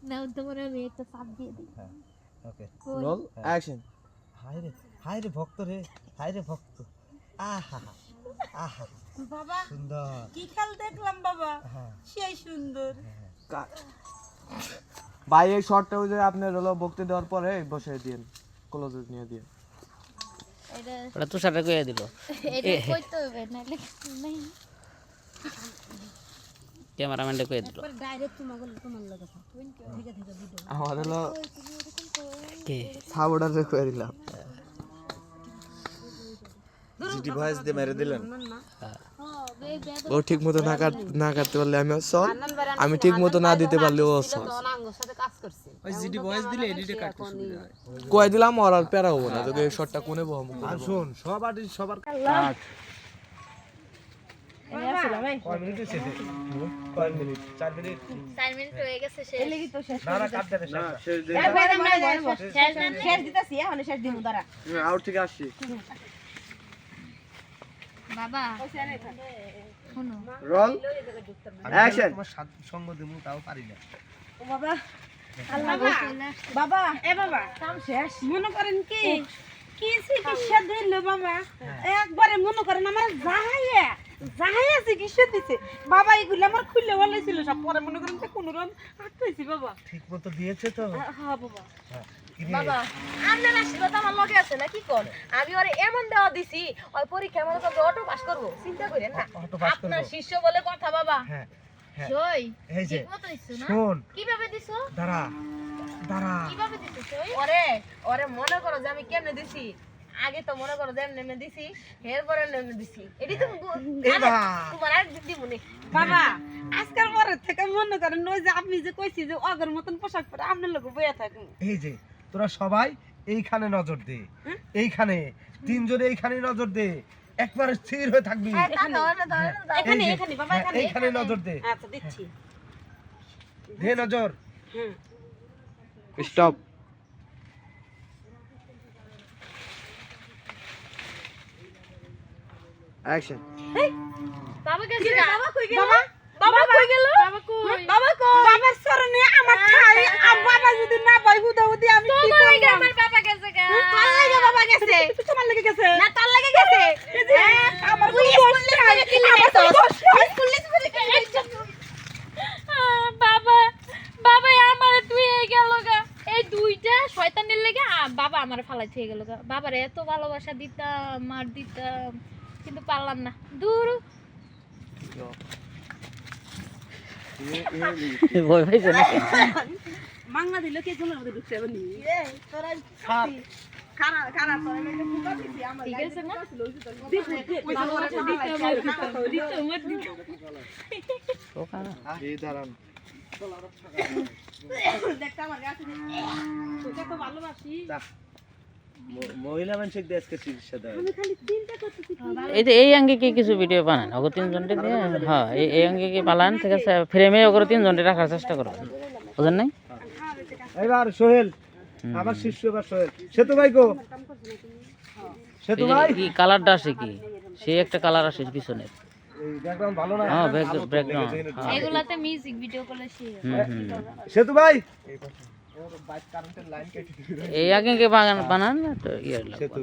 নাও তোমার আমি একটা চাপ দিয়ে দিই। হ্যাঁ ওকে রোল অ্যাকশন। হায় রে ভক্ত রে, হায় রে ভক্ত। আহা আহা বাবা সুন্দর। কি খেল দেখলাম বাবা, হ্যাঁ সেই সুন্দর। ভাই এই শর্টটা ওই যে আপনার হলো বক্তি দেওয়ার পরে বসে দিন, ক্লোজ নিয়ে দিন। এটা ওটা তুষারটা কইয়া দিল এটা কইতে হবে নালে নাই ক্যামেরাম্যানটা কইয়া দিল পরে ডাইরেক্ট তোমার লাগে থেকে ভিডিও আমার হলো কে সাবড়ারে কই দিলাম। জিটি ভয়েস দিয়ে মেরে দিলেন। ও ঠিক মতো না কাটতে পারলে আমি সল, আমি ঠিক মতো না দিতে পারলে ও সল। ওই জিটি ভয়েস দিলে এডিটে কাটতে সুবিধা হয়। কই দিলাম আর আর প্যারা হবো না, তোকে এই শর্টটা কোনে বহম। আর শুন সব আর্টিস্ট সবার কয় মিনিট হইছে? কয় মিনিট? 4 মিনিট। 4 মিনিট হয়ে গেছে শেষ। এই লাগি তো শেষ না না কাট দেবে শেষ। শেষ দে শেষ দিতাছি, এখন শেষ দিমু দাঁড়া। আউট থেকে আসছি। বাবা শুনো রোল অ্যাকশন। তোমার সঙ্গ দেবো তাও পারি না। ও বাবা আল্লাহ বাবা এ বাবা কাম শেষ। মনে করেন কি কি চিকিৎসা দিল বাবা, একবারে মনে করেন আমার জাহাইয়া চিকিৎসা দিছে বাবা। এগুলো আমার খুললে ভালো ছিল সব, পরে মনে করেন যে কোনো রকম আটকাইছি বাবা। ঠিক মতো দিয়েছে তো? হ্যাঁ বাবা। বাবা আপনার আশীর্বাদ আমার লগে আছে না, কি কোন আমি ওরে এমন দেওয়া দিছি ওই পরীক্ষা মনে করবে অটো পাস করবো, চিন্তা করেন না। আপনার শিষ্য বলে কথা বাবা। হ্যাঁ সই এই যে ঠিক মতো দিছো না? শুন কিভাবে দিছো? দাঁড়া দাঁড়া। কিভাবে দিছো সই? ওরে মনে করো যে আমি কেমনে দিছি, আগে তো মনে করো যে এমনি দিছি, এরপরে এমনি দিছি। এটি তো তোমার আর দিব নি বাবা আজকাল পরের থেকে মনে করেন ওই যে আপনি যে কইছি যে অগর মতন পোশাক পরে আপনার লোক বইয়া থাকুন। এই যে তোরা সবাই এইখানে নজর দে, এইখানে তিনজনে এইখানে নজর দে, একবারে স্থির হয়ে থাকবি। এখানে এখানে বাবা এখানে এইখানে নজর দে। আচ্ছা দিচ্ছি। দে নজর। Stop action. বাবা গেছে বাবা কই গেল? বাবা কই গেল? বাবা কই? বাবা কই? বাবার শরণে আমার ঠাই বাবা যদি না পাই হুদাহুদি আমি কি তোমার লাগে করব? আমার বাবা গেছে গা। তার লাগে বাবা গেছে। তোমার লাগে গেছে না তার লাগে গেছে। আমার খুব কষ্ট হয়। আমার তো কষ্ট হয়। বাবা বাবা আমারে তুই গেল গা। এই দুইটা শয়তানের লাগা বাবা আমারে ফালাই থিয়ে গেল গা। বাবারে এত ভালোবাসা দিতাম, মার দিতাম, কিন্তু পারলাম না। দূর ভয় পাইছে না মাংনা দিল কে জন্য আমাদের ঢুকতে হবে নি? তোরা খানা খানা তো আমি একটা ফুকা দিছি আমার ঠিক আছে না? এই দাঁড়ান। দেখতে আমার কাছে তোকে তো ভালোবাসি। মহিলা মানুষের দেশকে চিকিৎসা দেয়। আমি খালি চিন্তা করতেছি এই যে এই আঙ্গে কি কিছু ভিডিও বানান ওগো তিনজনকে দিয়ে হ্যাঁ এই আঙ্গে কি বানান ঠিক আছে ফ্রেমে ওগো তিনজনকে রাখার চেষ্টা করবেন বুঝেন নাই এবার সোহেল আমার শিষ্য, এবার সোহেল। সেতু ভাই গো, সেতু ভাই কি কালারটা আসে কি সেই একটা কালার আসে পিছনে এই ব্যাকগ্রাউন্ড ভালো না? হ্যাঁ ব্যাকগ্রাউন্ড এগুলাতে মিউজিক ভিডিও করলে সে সেতু ভাই এই আগে কে বানান তো ইয়ে সেতু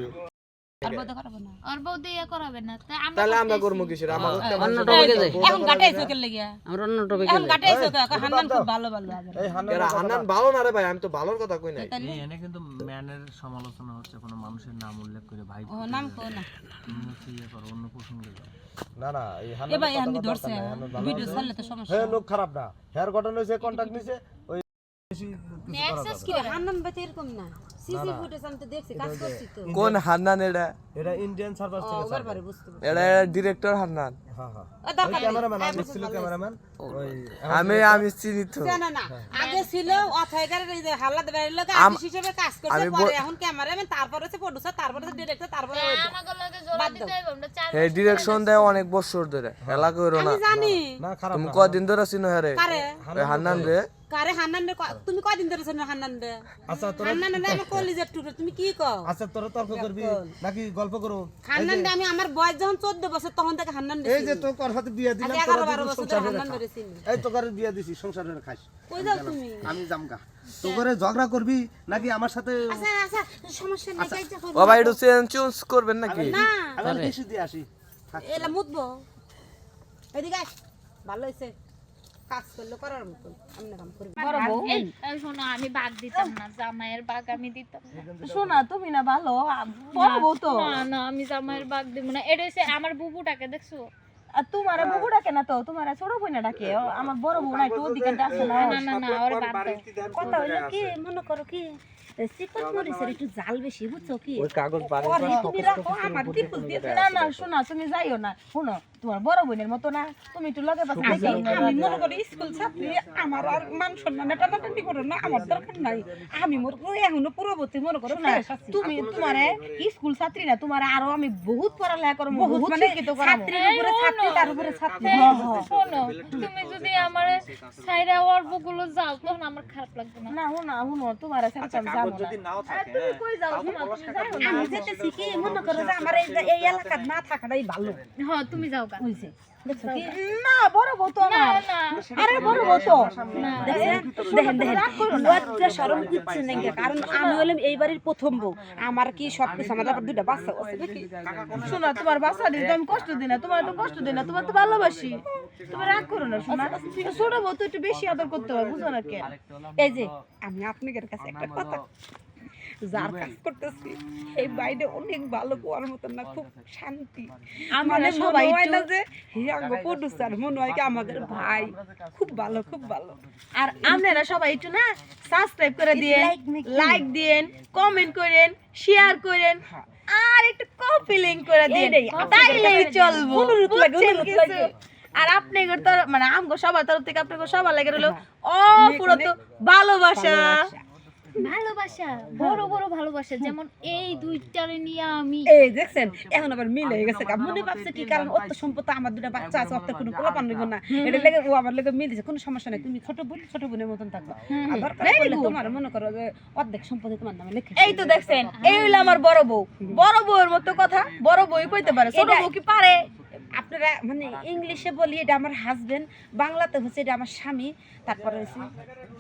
আর বউদি ইয়া করাবে না। তাহলে আমরা করবো কিসের? আমার অন্য টপিকে যাই এখন কাটাইছো কে লাগিয়া? আমরা অন্য টপিকে এখন যাই কাটাইছো কে? হান্নান খুব ভালো ভালো আগে। এই এরা হান্নান ভালো না রে ভাই, আমি তো ভালোর কথা কই নাই। এখানে কিন্তু ম্যানের সমালোচনা হচ্ছে, কোনো মানুষের নাম উল্লেখ করে ভাই ও নাম কো না। তুমি হচ্ছে ইয়ে করো, অন্য প্রসঙ্গে যাও। না না এই এ ভাই আমি ধরছে ভিডিও ছাড়লে তো সমস্যা। হ্যাঁ লোক খারাপ না, হেয়ার ঘটনা হয়েছে, কন্টাক্ট নিছে, ওই বেশি কিছু করা অ্যাক্সেস যাবে কি না। হান্নান ভাই তো এরকম না। সিসি ফুটেজ আমি তো দেখছি, কাজ করছি তো। কোন হান্নান এটা? এটা ইন্ডিয়ান সার্ভার থেকে ওভার পারে বুঝতে পারি। এটা ডিরেক্টর হান্নান। হ্যাঁ হ্যাঁ ও দরকার ক্যামেরাম্যান আমি ছিল ক্যামেরাম্যান ওই আমি চিনি তো। না না আগে ছিল অথয়কারের এই যে হাল্লাদ বাড়ির লোক আর্টিস্ট হিসেবে কাজ করছে, পরে এখন ক্যামেরাম্যান, তারপরে হচ্ছে প্রোডিউসার, তারপরে হচ্ছে ডিরেক্টর, তারপরে আমাকে লগে জোড়া দিতে হইব। আমরা চার এই ডিরেকশন দেয় অনেক বছর ধরে, এলা কইরো না। জানি না খারাপ তুমি না। কদিন ধরে চিনো হ্যাঁ রে? কারে ওই হান্নান রে কারে হান্নান তুমি কয়দিন ধরে চেনো হান্নান রে? আচ্ছা তোরা হান্নান রে আমার কলিজার টুকরো, তুমি কি কও? আচ্ছা তোরা তর্ক করবি নাকি গল্প করো? হান্নান রে আমি আমার বয়স যখন 14 বছর তখন থেকে হান্নান রে এই যে তো তোর হাতে বিয়া দিলাম, 11-12 বছর ধরে সংসারে হান্নান রাখ। রে চিনি। এই তো করে বিয়া দিছি, সংসারে খাস। কই যাও তুমি? আমি জামগা। তো করে ঝগড়া করবি নাকি আমার সাথে? আচ্ছা আচ্ছা সমস্যা নাই, যাই যা করবি। ও ভাই একটু চেঞ্জ করবেন নাকি? না আমি বেশি দিয়ে আসি। থাক। এলা মুতবো এদিকে আয়। ভালো হইছে, কাজ করলে করার মতো আমনে কাম করবি। বড় বউ এই শোনো, আমি বাগ দিতাম না, জামাইয়ের বাগ আমি দিতাম না। শোনা তুমি না ভালো বড় বউ তো। না না, আমি জামাইয়ের বাগ দিব না। এটা হচ্ছে আমার বুবুটাকে দেখছো? আর তোমার বুবু ডাকে না তো, তোমার ছোট বোন ডাকে। আমার বড় বউ না একটু ওদিকে আছে না। না না না, ওর বাদ দাও। কথা হইলো কি মনে করো কি চিকন মরিচের একটু জাল বেশি, বুঝছো কি? ওই কাগজ বাড়ি ওরে তুমি রাখো, আমার টিপুস দিয়ে দাও। না না শোনা, তুমি যাইও না। শোনো, তোমার বড় বোনের মতো না, তুমি একটু লগে পাশে আমি মনে করি স্কুল ছাত্রী, আমার আর মান সম্মান টানাটানি করো না, আমার দরকার নাই। আমি মোর এখনো পূর্ববর্তী মনে করো না। তুমি তোমারে স্কুল ছাত্রী না, তোমার আরো আমি বহুত পড়ালেখা করব, বহুত বহুত মানে শিক্ষিত করব। ছাত্রীর উপরে ছাত্রী, তার উপরে ছাত্রী। শোনো, তুমি যদি আমার সাইডে অল্পগুলো যাও তখন আমার খারাপ লাগবে না। না শোনা, শুনো, তোমার সাথে আমি যাবো না। তুমি কই যাও? শোনা, তুমি যাইও না। আমি যেতেছি কি মনে করো যে আমার এই এলাকার না থাকাটাই ভালো। হ্যাঁ তুমি যাও গা। বুঝছে দেখছো কি? না বড় বউ তো না আমার। না আরে বড় বউ তো। দেখেন লজ্জা শরম কিচ্ছু নেই, কারণ আমি হলাম এই বাড়ির প্রথম বউ। আমার কি সবকিছু, আমার আবার দুইটা বাচ্চা আছে নাকি? শোনা, তোমার বাচ্চা দিতে আমি কষ্ট দিই না, তোমার তো কষ্ট দিই না, তোমার তো ভালোবাসি, তুমি রাগ করো না। শোনা, ছোট বউ তো একটু বেশি আদর করতে হয়, বুঝো না কেন? এই যে আমি আপনাদের কাছে একটা কথা, যার কাজ করতেছি এই বাইরে অনেক ভালো পোয়ার মতন না, খুব শান্তি। আমরা মনে সবাই হয় না একটু- যে প্রডিউসার, মনে হয় কি আমাদের ভাই। খুব ভালো, খুব ভালো। আর আপনারা সবাই একটু না সাবস্ক্রাইব করে দিয়েন, লাইক দিয়েন, কমেন্ট করেন, শেয়ার করেন, আর একটু কপি লিংক করে দিয়েন, তাইলেই চলবো। অনুরোধ লাগে, বুঝছেন অনুরোধ কিছু? লাগে। আর আপনাদের তো মানে আমগো সবার তরফ থেকে আপনাদের সবার লাগে হলো পুরো তো ভালোবাসা। ভালোবাসা, বড় বড় ভালোবাসা, যেমন এই দুইটারে নিয়ে আমি এই দেখছেন এখন আবার মিল হয়ে গেছে। মনে ভাবছে কি, কারণ অত সম্পত্তি আমার দুটা বাচ্চা আছে, অত কোনো পোলাপান নিব না, এটা লেগে ও আমার লেগে মিল দিছে। কোনো সমস্যা নাই, তুমি ছোট বোনের মতন থাকবা। আর দরকার পড়লে তোমার মনে করো যে অর্ধেক সম্পত্তি তোমার নামে লিখে। এই তো দেখছেন, এই হলো আমার বড় বউ। বড় বউয়ের মতো কথা বড় বউই কইতে পারে, ছোট বউ কি পারে? আপনারা মানে ইংলিশে বলি এটা আমার হাজবেন্ড, বাংলাতে হচ্ছে এটা আমার স্বামী, তারপরে হচ্ছে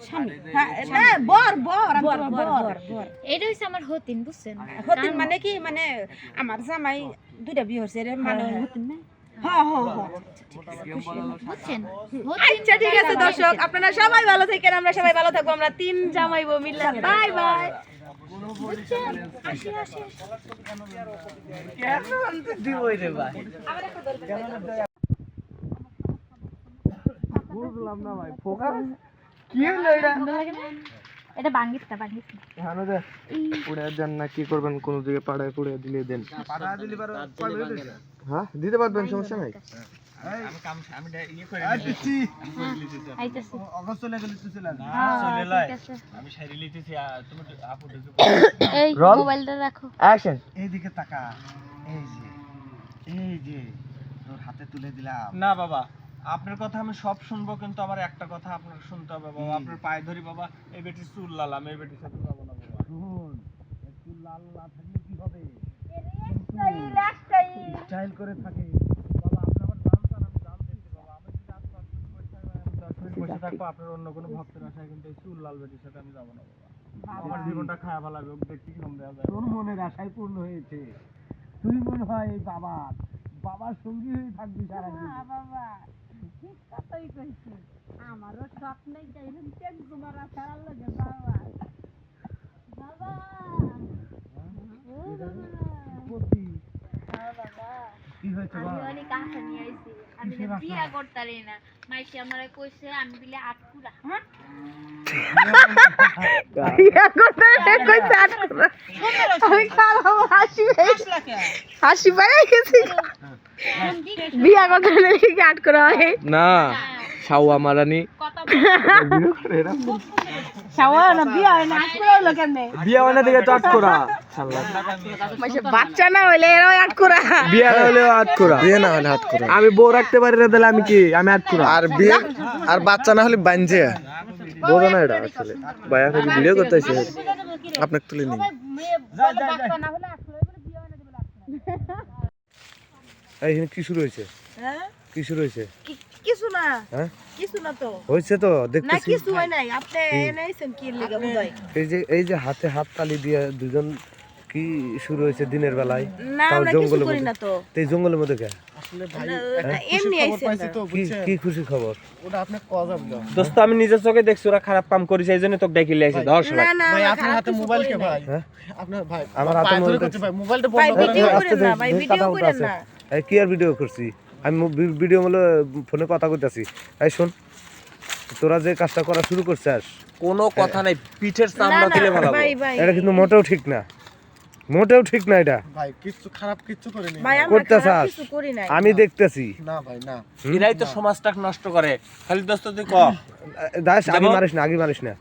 স্বামী। হ্যাঁ, না, বর বর আমি বর, তোমার বর, বর। বর, বর। এটা হচ্ছে আমার হতিন, বুঝছেন? হতিন মানে কি, মানে আমার জামাই দুইটা বিয়ে হচ্ছে, এর মানে হতিন না। হ্যাঁ হ্যাঁ হ্যাঁ। বুঝছেন? আচ্ছা ঠিক আছে দর্শক, আপনারা সবাই ভালো থাকেন, আমরা সবাই ভালো থাকবো, আমরা তিন জামাই বউ মিলে। Bye bye. বুঝছেন? আসি আসি। বুঝলাম না ভাই, ফোকাস কি হলো এটা? এটা বাঙ্গিসটা বাঙ্গিসটা। জানো যে পুড়ে দেন না, কি করবেন, কোন দিকে পাড়ায় পুড়ে দিলে দেন। পাড়া দিলি পারো, কয় মিনিট হইছে? হ্যাঁ দিতে পারবেন, সমস্যা নাই। এই পিচ্ছি, আইতাছি। অগস্ট চলে গেলি তুই চলে আয়। হ্যাঁ, ঠিক আছে। আমি শাড়ি লিতেছি, তুমি আপু ঢুকে এই রোল। মোবাইলটা রাখো। অ্যাকশন। এইদিকে তাকা, এই যে তোর হাতে তুলে দিলাম। না বাবা, আপনার কথা আমি সব শুনবো, কিন্তু আমার একটা কথা আপনার শুনতে হবে বাবা। আপনার পায়ে ধরি বাবা, এই বেটির চুল লাল, আমি এই বেটির সাথে যাবো না বাবা। শুন, একটু লাল না থাকলে কি হবে? স্টাইল করে থাকে। বাবা আপনি আমার জান চান, আমি জান দিচ্ছি বাবা। আমি যদি আজ 5 মিনিট বসে থাকবো, আপনার অন্য কোনো ভক্তের আশায়, কিন্তু এই চুল লাল বেটির সাথে আমি যাবো না বাবা। আমার জীবনটা খায়া ভালো লাগবে, ওকে দেখতে কিরম দেওয়া যায়। তোর মনের আশাই পূর্ণ হয়েছে। তুই মনে হয় এই বাবার সঙ্গী হয়ে থাকবি সারা জীবন। বাবা ঠিক কথাই কইছি, আমারও স্বপ্নে যাইলাম কেন তোমার আশার লাগে বাবা। বাবা পতি, কি হয়েছে আমি বল? অনেক আশা নিয়ে আইছি, আমি কিসের আশা? বিয়া করতারি না। মাইসি আমারে কইছে আমি বিলে আটকুরা। হাসি পাই গেছি, বিয়া কথা নাকি আট করা হয় না শাওয়া মারানি কথা শাওয়া না, বিয়া হয় না, আট করা হলো কেমনে? বিয়া মানে দিকে তো আট করা, বাচ্চা না হইলে এরাও আট করা। বিয়া না হলে আট করা, বিয়ে না হলে আট করা। আমি বউ রাখতে পারি না, তাহলে আমি কি, আমি আট করা। আর বিয়ে আর বাচ্চা না হলে বাঞ্জে বোঝো না এটা আসলে ভাই আপনি ভিডিও করতেছে আপনাকে তুলে নিন এইখানে কি শুরু হয়েছে হ্যাঁ কি শুরু হয়েছে কিছু না হ্যাঁ কিছু না তো হয়েছে তো না দেখতেছি কিছু হয় নাই আপনি এনেছেন কি লিগা বুঝাই এই যে হাতে হাত তালি দিয়ে দুজন কি শুরু হয়েছে দিনের বেলায় না তাও আমরা কিছু জঙ্গলের করি মধ্যে না তো তো এই জঙ্গলের মধ্যে কে আসলে ভাই এমনি আইছেন পাইছি তো কি বুঝছেন কি খুশি খবর ওটা আপনি কজ আপলো দোস্ত আমি নিজের চোখে দেখছি ওরা খারাপ কাম করেছে এই জন্য তোকে ডেকে লিয়েছে ধর না না ভাই আমরা আপনার খারাপ হাতে কিছু মোবাইল করি কে নাই। ভাই হ্যাঁ? আপনার ভাই আমার হাতে পায়ে ধরে মোবাইল করছে ভাই মোবাইলটা ভাই বন্ধ করেন ভিডিও ভাই। করেন না ভাই ভিডিও করেন না এই কি আর ভিডিও করছি আমি ভিডিও বলে ফোনে কথা কইতাছি এই শুন তোরা যে কাজটা করা শুরু করছিস কোনো কথা নাই পিঠের না চামড়া তুলে না ফেলাবো ভাই ভাই এটা কিন্তু মোটেও ঠিক না মোটেও ঠিক না এটা ভাই কিছু খারাপ কিছু করেনি ভাই আমরা করতে খারাপ চাস? কিছু করি নাই আমি দেখতেছি না ভাই না এরাই তো সমাজটাকে নষ্ট করে খালি দোস্ত তুই ক দাস আগে যেমন- মারিস না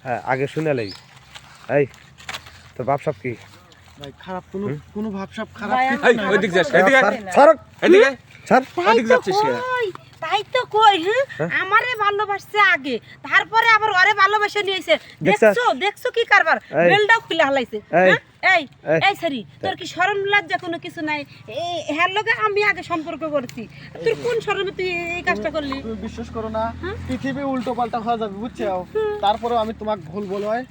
হ্যাঁ আগে শুনে লাই এই তোর বাপ সব কি ভাই খারাপ কোনো ভাবসাব খারাপ ভাই, কিছু এই নাই। ওইদিক যাস এদিকে ছাড় এদিকে ছাড় তাই ওদিক তো যাচ্ছিস কে? কই তাই তো কই হ্যাঁ আমারে ভালোবাসছে আগে তারপরে আবার ওরে ভালোবাসে নিয়েছে দেখছাস? দেখছো কি কারবার এই। বেলটাও খুলে হালাইছে এই। হ্যাঁ? এই এই। এই সরি তোর কি শরম লজ্জা কোনো কিছু নাই এই হ্যার লগে আমি আগে সম্পর্ক করছি তোর কোন শরমে তুই এই কাজটা করলি তুমি বিশ্বাস করো না পৃথিবী উল্টো পাল্টা হয়ে যাবে বুঝছো তারপরে আমি তোমাকে ভুল বলো হয়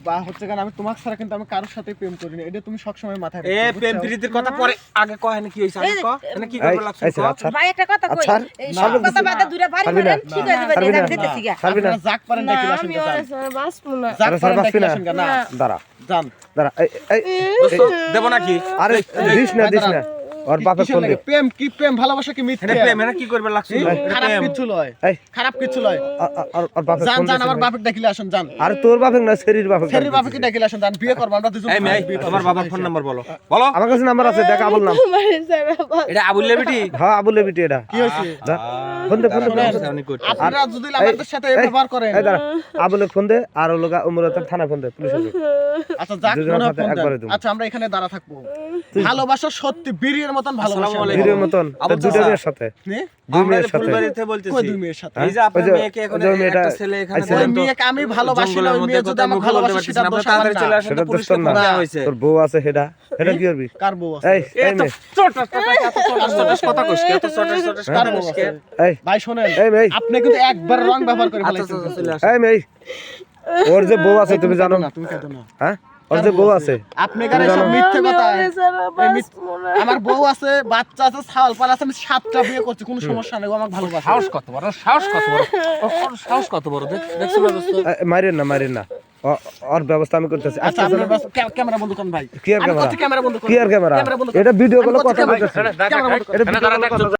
বা হচ্ছে কারণ আমি তোমাকে ছাড়া কিন্তু আমি কারোর সাথে প্রেম করিনি এটা তুমি সবসময় মাথায় এ রাখবে, প্রেম বুঝছো? প্রীতির কথা পরে আগে কয় না কি হইছে আগে ক এনে কি এই করবে লাগছে এই ছাড় ভাই একটা কথা কই আচ্ছা, এই না, সব না, কথা বাদে দূরে বাড়ি পারবি না। মারেন ঠিক আছে ভাই পারবি না। এটা দিতেছি গা ছাড়বি না আপনারা যাক পারেন না ডাকিলে আমি আসেন ওরে যান। বাসবো না যাক আরে পারেন স্যার, ডাকিলে বাঁচবি আসেন না? না দাঁড়া যান দাঁড়া দোস্ত দেব নাকি আরে দিস না ওর বাপের কিসের ফোন লাগে? দে প্রেম কি প্রেম ভালোবাসা কি মিথ্যে এনে প্রেম এনে কি করবে লাগছে খারাপ কিছু লয় এই খারাপ কিছু লয় ওর বাপের যান ফোন যান দে আমার বাপের ডাকিলে আসেন যান আরে তোর বাপের না শরীর বাপের ছেলের বাবাকে ডাকিলে আসেন যান বিয়ে করবো আমরা দুজন এই মেয়ে বিয়ে করবো। তোমার বাবার ফোন নাম্বার বলো বলো আমার কাছে নাম্বার আছে দেখ আবুল নাম এটা আবুল লেবিটি হ্যাঁ আবুল বিটি এটা কি হয়েছে যা, ফোন দে আপনারা যদি আমাদের সাথে এই ব্যবহার করেন এই দাঁড়া আবুলে ফোন দে আর ও লোকা উমরাতে থানা ফোন দে পুলিশ আসবে আচ্ছা যাক দুজনের মনে হয় সাথে ফোন দেন। একবারে দেবো। আচ্ছা আমরা এখানে দাঁড়া থাকবো ভালোবাসা সত্যি বীরের মতন ভালোবাসা আসসালামু আলাইকুম। ভিডিওর মতন আবুল দুটো চাচা। মেয়ের সাথে নে? দুই আমরা মেয়ের সাথে ফুলবাড়িতে কই বলতেছি দুই মেয়ের সাথে এই যে আপনার ওই যে- মেয়েকে এখন ওই যে মেয়েটা একটা ছেলে এখানে আইছে। ওই দেন তো মেয়েকে আমি ভালোবাসি না ওই মেয়ে যদি আমাকে ভালোবাসে সেটা দোষ আমার না চলে আসেন সেটা তো দোষ পুলিশকে তোর না ফোন দেওয়া হয়েছে তোর বউ আছে সেটা সেটা কি করবি কার বউ আছে এই এই এই তো মেয়ে চটাস কথা কইস কে তো চটাস কার কথা বউ কইস আছে? কে এই ভাই শোনেন এই মেয়ে আপনি কিন্তু একবার রং ব্যবহার করে আচ্ছা ফেলাইছেন চলে আসেন এই মেয়ে ওর যে বউ আছে তুমি জানো না তুমি কেন না হ্যাঁ ওর যে বউ আছে আপনি কারে সব মিথ্যে কথা এই আমার বউ আছে বাচ্চা আছে ছাওয়াল পাল আছে আমি 7টা বিয়ে করছি কোনো সমস্যা নেই ও আমাকে ভালোবাসে সাহস কত বড় সাহস কত বড় দেখছো না দোস্ত মারেন না ওর ব্যবস্থা আমি করতেছি আচ্ছা আপনি ক্যামেরা বন্ধ করেন ভাই কি আর আমি ক্যামেরা করছি ক্যামেরা বন্ধ করেন কি আর ক্যামেরা ক্যামেরা বন্ধ এটা ভিডিও কলে আমি করছি কথা ক্যামেরা- বলতেছি ক্যামেরা বন্ধ করেন। এটা ভিডিও কলে কথা